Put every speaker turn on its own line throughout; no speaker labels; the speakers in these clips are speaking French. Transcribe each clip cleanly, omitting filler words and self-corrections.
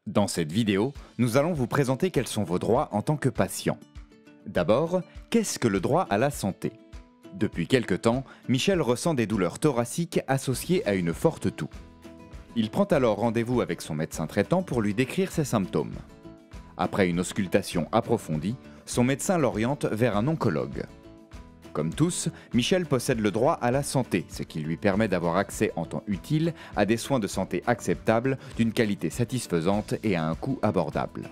Dans cette vidéo, nous allons vous présenter quels sont vos droits en tant que patient. D'abord, qu'est-ce que le droit à la santé? Depuis quelque temps, Michel ressent des douleurs thoraciques associées à une forte toux. Il prend alors rendez-vous avec son médecin traitant pour lui décrire ses symptômes. Après une auscultation approfondie, son médecin l'oriente vers un oncologue. Comme tous, Michel possède le droit à la santé, ce qui lui permet d'avoir accès en temps utile à des soins de santé acceptables, d'une qualité satisfaisante et à un coût abordable.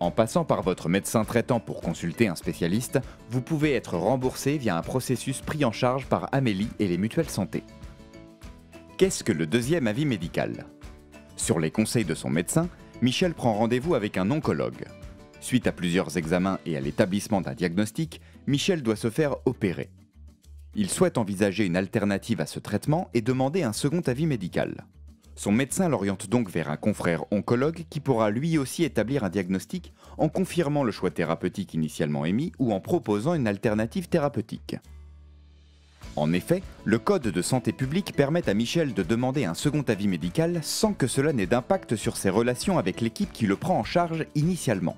En passant par votre médecin traitant pour consulter un spécialiste, vous pouvez être remboursé via un processus pris en charge par Amélie et les mutuelles santé. Qu'est-ce que le deuxième avis médical? Sur les conseils de son médecin, Michel prend rendez-vous avec un oncologue. Suite à plusieurs examens et à l'établissement d'un diagnostic, Michel doit se faire opérer. Il souhaite envisager une alternative à ce traitement et demander un second avis médical. Son médecin l'oriente donc vers un confrère oncologue qui pourra lui aussi établir un diagnostic en confirmant le choix thérapeutique initialement émis ou en proposant une alternative thérapeutique. En effet, le Code de santé publique permet à Michel de demander un second avis médical sans que cela n'ait d'impact sur ses relations avec l'équipe qui le prend en charge initialement.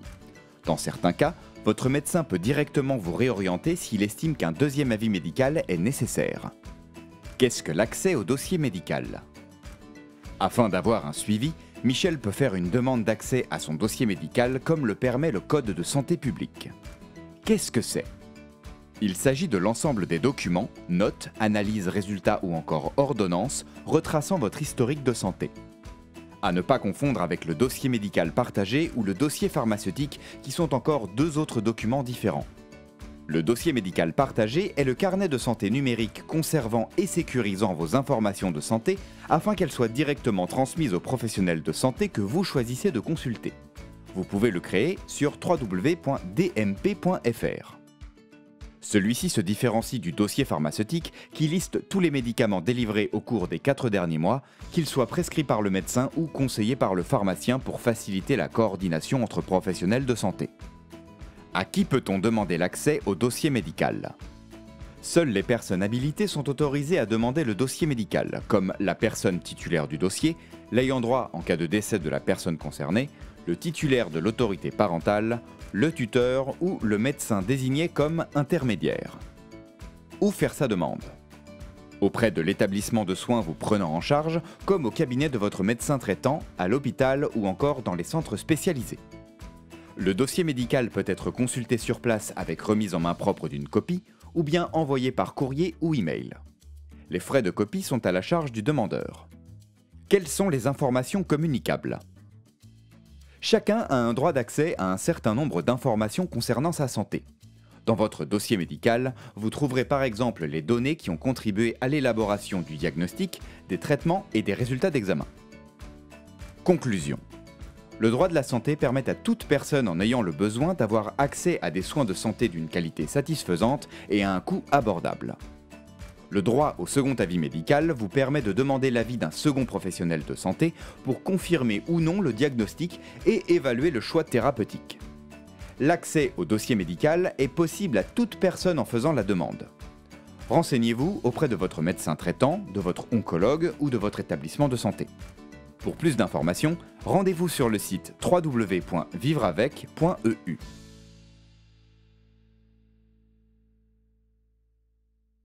Dans certains cas, votre médecin peut directement vous réorienter s'il estime qu'un deuxième avis médical est nécessaire. Qu'est-ce que l'accès au dossier médical? Afin d'avoir un suivi, Michel peut faire une demande d'accès à son dossier médical comme le permet le Code de santé publique. Qu'est-ce que c'est? Il s'agit de l'ensemble des documents, notes, analyses, résultats ou encore ordonnances retraçant votre historique de santé. À ne pas confondre avec le dossier médical partagé ou le dossier pharmaceutique qui sont encore deux autres documents différents. Le dossier médical partagé est le carnet de santé numérique conservant et sécurisant vos informations de santé afin qu'elles soient directement transmises aux professionnels de santé que vous choisissez de consulter. Vous pouvez le créer sur www.dmp.fr. Celui-ci se différencie du dossier pharmaceutique qui liste tous les médicaments délivrés au cours des 4 derniers mois, qu'ils soient prescrits par le médecin ou conseillés par le pharmacien pour faciliter la coordination entre professionnels de santé. À qui peut-on demander l'accès au dossier médical? Seules les personnes habilitées sont autorisées à demander le dossier médical, comme la personne titulaire du dossier, l'ayant droit en cas de décès de la personne concernée, le titulaire de l'autorité parentale, le tuteur ou le médecin désigné comme intermédiaire. Où faire sa demande? Auprès de l'établissement de soins vous prenant en charge, comme au cabinet de votre médecin traitant, à l'hôpital ou encore dans les centres spécialisés. Le dossier médical peut être consulté sur place avec remise en main propre d'une copie ou bien envoyé par courrier ou email. Les frais de copie sont à la charge du demandeur. Quelles sont les informations communicables? Chacun a un droit d'accès à un certain nombre d'informations concernant sa santé. Dans votre dossier médical, vous trouverez par exemple les données qui ont contribué à l'élaboration du diagnostic, des traitements et des résultats d'examen. Conclusion. Le droit de la santé permet à toute personne en ayant le besoin d'avoir accès à des soins de santé d'une qualité satisfaisante et à un coût abordable. Le droit au second avis médical vous permet de demander l'avis d'un second professionnel de santé pour confirmer ou non le diagnostic et évaluer le choix thérapeutique. L'accès au dossier médical est possible à toute personne en faisant la demande. Renseignez-vous auprès de votre médecin traitant, de votre oncologue ou de votre établissement de santé. Pour plus d'informations, rendez-vous sur le site www.vivreavec.eu.